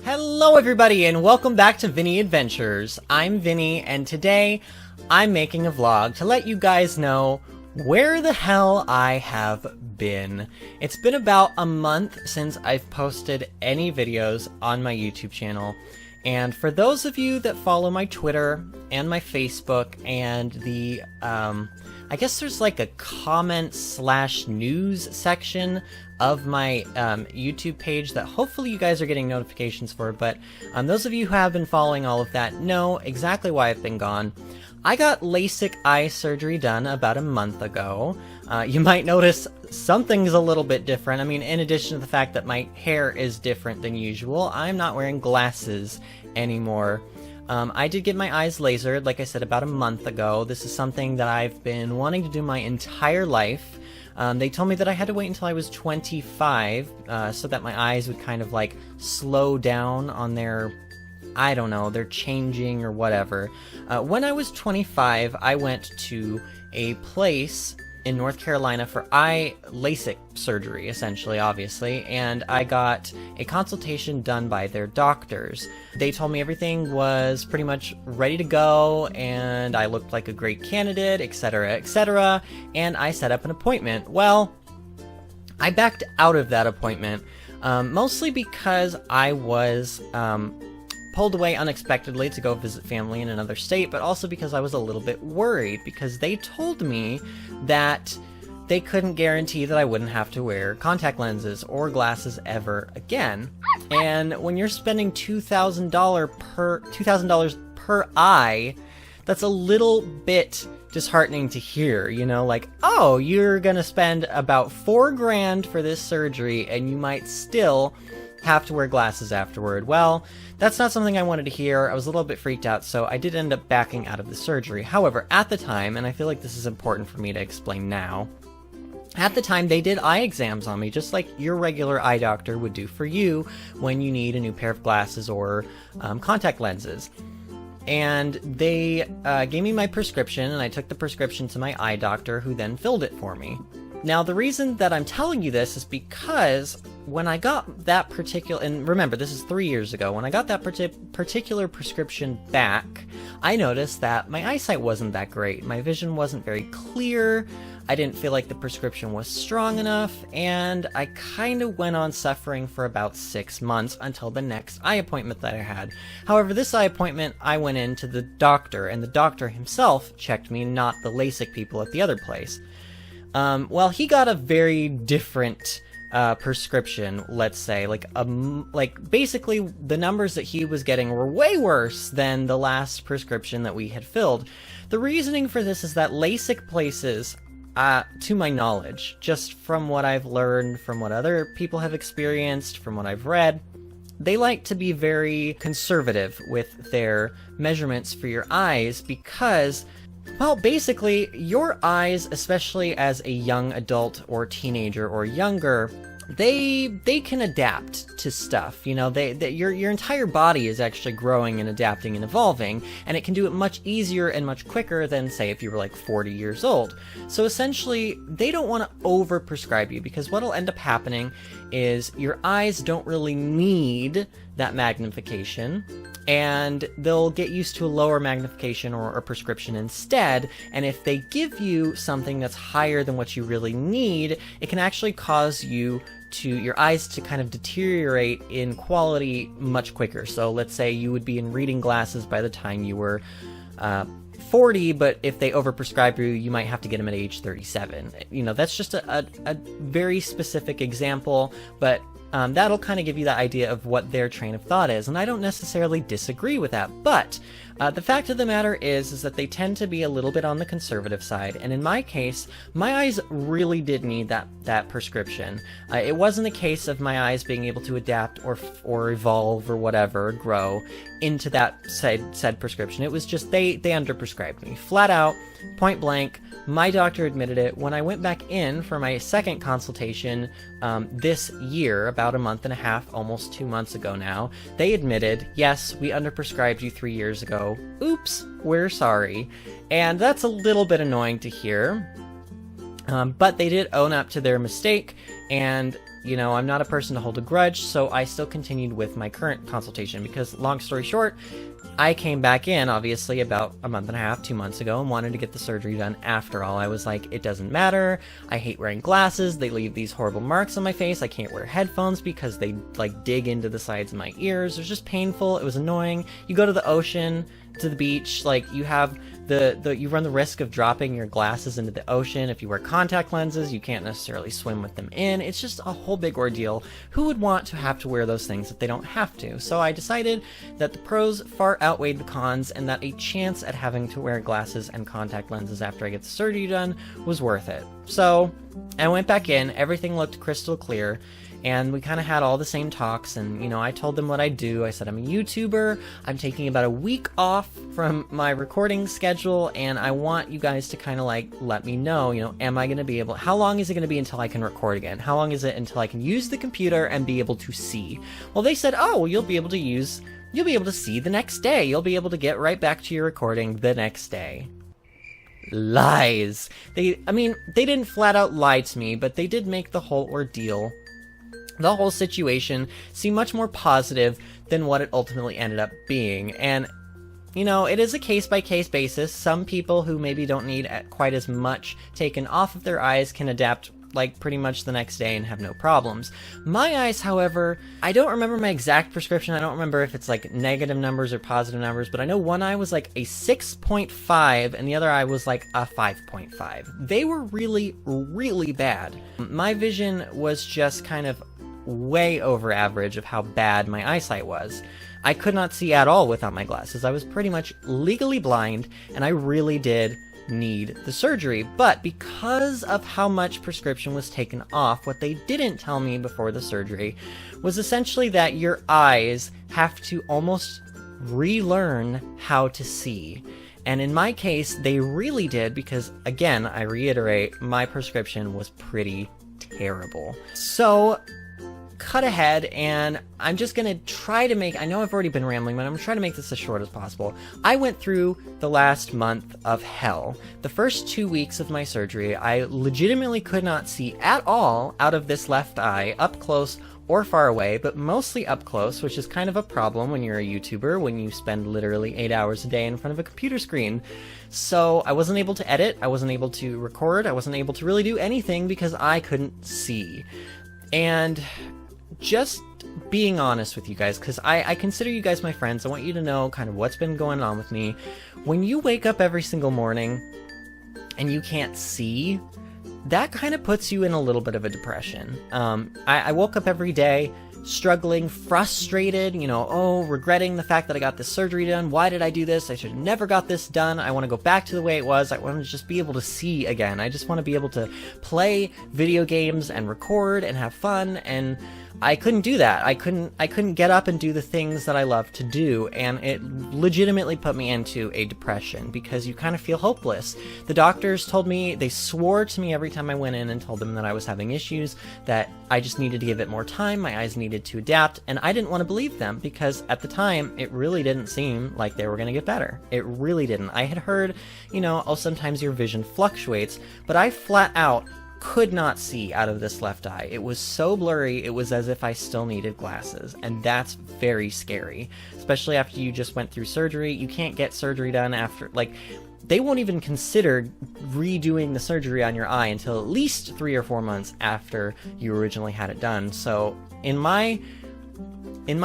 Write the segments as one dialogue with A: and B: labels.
A: Hello everybody and welcome back to VinnyAdventures. I'm Vinny and today I'm making a vlog to let you guys know where the hell I have been. It's been about a month since I've posted any videos on my YouTube channel, and for those of you that follow my Twitter and my Facebook and the I guess there's like a comment/news section of my YouTube page that hopefully you guys are getting notifications for, but those of you who have been following all of that know exactly why I've been gone. I got LASIK eye surgery done about a month ago. You might notice something's a little bit different. I mean, in addition to the fact that my hair is different than usual, I'm not wearing glasses anymore. I did get my eyes lasered, like I said, about a month ago. This is something that I've been wanting to do my entire life. They told me that I had to wait until I was 25, so that my eyes would kind of like slow down on their, I don't know, they're changing or whatever. When I was 25, I went to a place in North Carolina for eye LASIK surgery, essentially, obviously, and I got a consultation done by their doctors. They told me everything was pretty much ready to go, and I looked like a great candidate, etc., and I set up an appointment. Well, I backed out of that appointment, mostly because I was pulled away unexpectedly to go visit family in another state, but also because I was a little bit worried, because they told me that they couldn't guarantee that I wouldn't have to wear contact lenses or glasses ever again. And when you're spending $2,000 per eye, that's a little bit disheartening to hear, you know, like, oh, you're gonna spend about $4 grand for this surgery and you might still have to wear glasses afterward. Well, that's not something I wanted to hear. I was a little bit freaked out, so I did end up backing out of the surgery. However, at the time, and I feel like this is important for me to explain now, at the time they did eye exams on me, just like your regular eye doctor would do for you when you need a new pair of glasses or contact lenses. And they gave me my prescription, and I took the prescription to my eye doctor, who then filled it for me. Now, the reason that I'm telling you this is because when I got that particular, and remember, this is 3 years ago, when I got that particular prescription back, I noticed that my eyesight wasn't that great. My vision wasn't very clear, I didn't feel like the prescription was strong enough, and I kind of went on suffering for about 6 months until the next eye appointment that I had. However, this eye appointment, I went in to the doctor, and the doctor himself checked me, not the LASIK people at the other place. Well, he got a very different prescription, let's say. Like basically the numbers that he was getting were way worse than the last prescription that we had filled. The reasoning for this is that LASIK places, to my knowledge, just from what I've learned, from what other people have experienced, from what I've read, they like to be very conservative with their measurements for your eyes because, well, basically, your eyes, especially as a young adult or teenager or younger, they can adapt to stuff. You know, your entire body is actually growing and adapting and evolving, and it can do it much easier and much quicker than, say, if you were like 40 years old. So essentially, they don't want to over-prescribe you, because what'll end up happening is your eyes don't really need that magnification, and they'll get used to a lower magnification or a prescription instead, and if they give you something that's higher than what you really need, it can actually cause your eyes to kind of deteriorate in quality much quicker. So let's say you would be in reading glasses by the time you were 40, but if they overprescribe you, you might have to get them at age 37. You know, that's just a very specific example, but that'll kind of give you the idea of what their train of thought is, and I don't necessarily disagree with that, but the fact of the matter is that they tend to be a little bit on the conservative side, and in my case, my eyes really did need that prescription. It wasn't a case of my eyes being able to adapt or evolve or whatever, grow into that said prescription. It was just they underprescribed me, flat out, point blank. My doctor admitted it. When I went back in for my second consultation this year, about a month and a half, almost 2 months ago now, they admitted, yes, we underprescribed you 3 years ago. Oops, we're sorry. And that's a little bit annoying to hear. But they did own up to their mistake, and you know, I'm not a person to hold a grudge, so I still continued with my current consultation because, long story short, I came back in, obviously, about a month and a half, 2 months ago, and wanted to get the surgery done after all. I was like, it doesn't matter. I hate wearing glasses. They leave these horrible marks on my face. I can't wear headphones because they, like, dig into the sides of my ears. It was just painful. It was annoying. You go to the ocean, to the beach, like, you have you run the risk of dropping your glasses into the ocean. If you wear contact lenses, you can't necessarily swim with them in. It's just a whole big ordeal. Who would want to have to wear those things if they don't have to? So I decided that the pros far outweighed the cons, and that a chance at having to wear glasses and contact lenses after I get the surgery done was worth it. So I went back in, everything looked crystal clear, and we kind of had all the same talks, and, you know, I told them what I do. I said, I'm a YouTuber, I'm taking about a week off from my recording schedule, and I want you guys to kind of, like, let me know, you know, am I going to be able, how long is it going to be until I can record again? How long is it until I can use the computer and be able to see? Well, they said, oh, well, you'll be able to see the next day. You'll be able to get right back to your recording the next day. Lies. They didn't flat out lie to me, but they did make the whole ordeal, the whole situation, seem much more positive than what it ultimately ended up being. And, you know, it is a case-by-case basis. Some people who maybe don't need quite as much taken off of their eyes can adapt, like, pretty much the next day and have no problems. My eyes, however, I don't remember my exact prescription. I don't remember if it's, like, negative numbers or positive numbers, but I know one eye was, like, a 6.5 and the other eye was, like, a 5.5. They were really, really bad. My vision was just kind of way over average of how bad my eyesight was. I could not see at all without my glasses. I was pretty much legally blind, and I really did need the surgery. But because of how much prescription was taken off, what they didn't tell me before the surgery was essentially that your eyes have to almost relearn how to see. And in my case, they really did, because, again, I reiterate, my prescription was pretty terrible. So cut ahead, and I'm just gonna try to make, I know I've already been rambling, but I'm gonna try to make this as short as possible. I went through the last month of hell. The first 2 weeks of my surgery, I legitimately could not see at all out of this left eye, up close or far away, but mostly up close, which is kind of a problem when you're a YouTuber, when you spend literally 8 hours a day in front of a computer screen. So I wasn't able to edit, I wasn't able to record, I wasn't able to really do anything because I couldn't see. And just being honest with you guys, because I consider you guys my friends, I want you to know kind of what's been going on with me. When you wake up every single morning and you can't see, that kind of puts you in a little bit of a depression. I woke up every day struggling, frustrated, you know, regretting the fact that I got this surgery done. Why did I do this? I should have never got this done. I want to go back to the way it was. I want to just be able to see again. I just want to be able to play video games and record and have fun, and I couldn't do that. I couldn't get up and do the things that I love to do, and it legitimately put me into a depression because you kind of feel hopeless. The doctors told me, they swore to me every time I went in and told them that I was having issues, that I just needed to give it more time, my eyes needed to adapt, and I didn't want to believe them because at the time, it really didn't seem like they were going to get better. It really didn't. I had heard, you know, oh, sometimes your vision fluctuates, but I flat out could not see out of this left eye. It was so blurry, it was as if I still needed glasses, and that's very scary, especially after you just went through surgery. You can't get surgery done after, like, they won't even consider redoing the surgery on your eye until at least 3 or 4 months after you originally had it done. So in my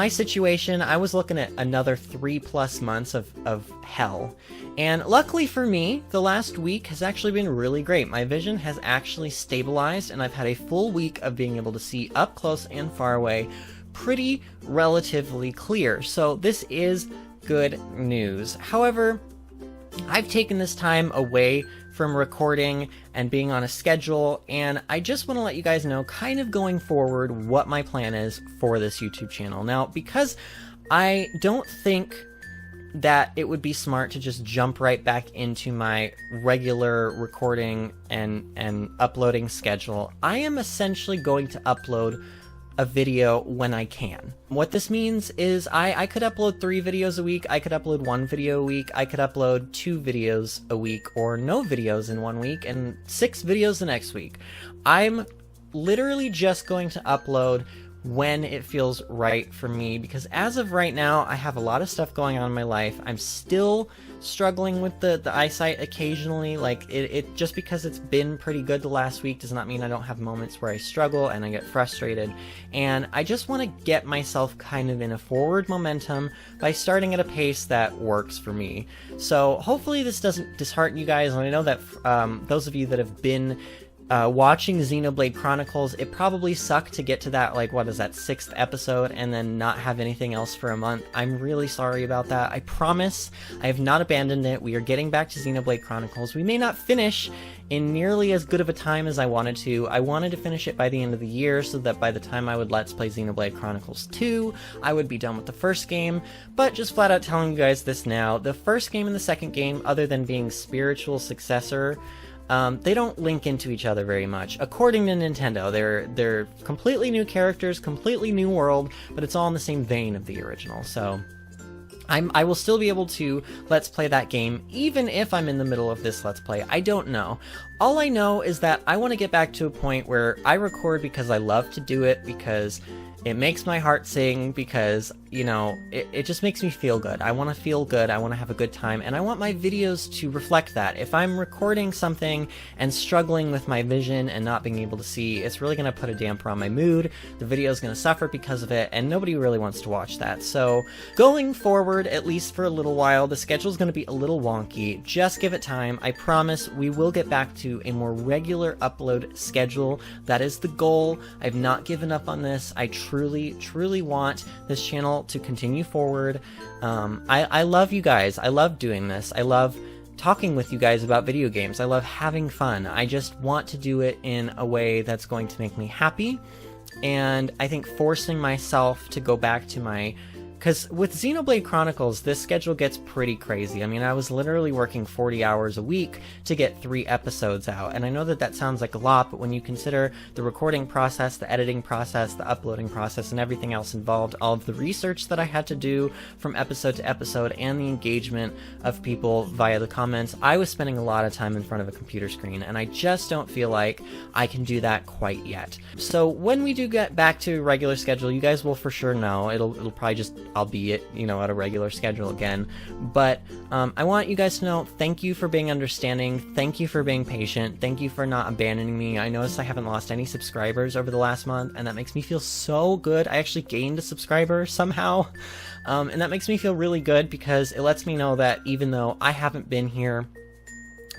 A: situation, I was looking at another 3+ months of hell. And luckily for me, the last week has actually been really great. My vision has actually stabilized, and I've had a full week of being able to see up close and far away pretty relatively clear. So this is good news. However, I've taken this time away from recording and being on a schedule, and I just want to let you guys know, kind of going forward, what my plan is for this YouTube channel. Now, because I don't think that it would be smart to just jump right back into my regular recording and uploading schedule, I am essentially going to upload a video when I can. What this means is I could upload 3 videos a week, I could upload 1 video a week, I could upload 2 videos a week, or no videos in 1 week and 6 videos the next week. I'm literally just going to upload when it feels right for me, because as of right now, I have a lot of stuff going on in my life. I'm still struggling with the eyesight occasionally. Like, it just because it's been pretty good the last week does not mean I don't have moments where I struggle and I get frustrated. And I just want to get myself kind of in a forward momentum by starting at a pace that works for me. So hopefully this doesn't dishearten you guys. And I know that those of you that have been watching Xenoblade Chronicles, it probably sucked to get to that, like, what is that, 6th episode and then not have anything else for a month. I'm really sorry about that. I promise I have not abandoned it. We are getting back to Xenoblade Chronicles. We may not finish in nearly as good of a time as I wanted to. I wanted to finish it by the end of the year so that by the time I would Let's Play Xenoblade Chronicles 2, I would be done with the first game, but just flat out telling you guys this now, the first game and the second game, other than being spiritual successor, they don't link into each other very much. According to Nintendo, they're completely new characters, completely new world, but it's all in the same vein of the original. So I will still be able to Let's Play that game, even if I'm in the middle of this Let's Play. I don't know. All I know is that I want to get back to a point where I record because I love to do it, because it makes my heart sing, because, you know, it just makes me feel good. I want to feel good, I want to have a good time, and I want my videos to reflect that. If I'm recording something and struggling with my vision and not being able to see, it's really going to put a damper on my mood. The video is going to suffer because of it, and nobody really wants to watch that. So going forward, at least for a little while, the schedule is going to be a little wonky. Just give it time. I promise we will get back to a more regular upload schedule. That is the goal. I've not given up on this. I truly want this channel to continue forward. I love you guys. I love doing this. I love talking with you guys about video games. I love having fun. I just want to do it in a way that's going to make me happy. And I think forcing myself to go back to my... Because with Xenoblade Chronicles, this schedule gets pretty crazy. I mean, I was literally working 40 hours a week to get 3 episodes out. And I know that that sounds like a lot, but when you consider the recording process, the editing process, the uploading process, and everything else involved, all of the research that I had to do from episode to episode, and the engagement of people via the comments, I was spending a lot of time in front of a computer screen, and I just don't feel like I can do that quite yet. So when we do get back to regular schedule, you guys will for sure know. It'll probably just... I'll be at, you know, at a regular schedule again. But I want you guys to know, thank you for being understanding, thank you for being patient, thank you for not abandoning me. I noticed I haven't lost any subscribers over the last month, and that makes me feel so good. I actually gained a subscriber somehow, and that makes me feel really good, because it lets me know that even though I haven't been here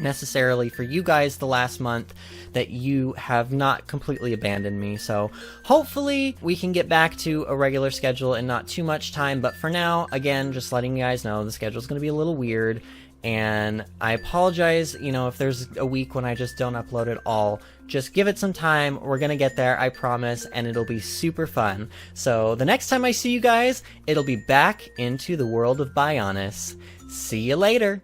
A: necessarily for you guys the last month, that you have not completely abandoned me. So hopefully we can get back to a regular schedule in not too much time, but for now, again, just letting you guys know the schedule is going to be a little weird, and I apologize, you know, if there's a week when I just don't upload at all. Just give it some time. We're gonna get there, I promise, and it'll be super fun. So the next time I see you guys, it'll be back into the world of Bionis. See you later!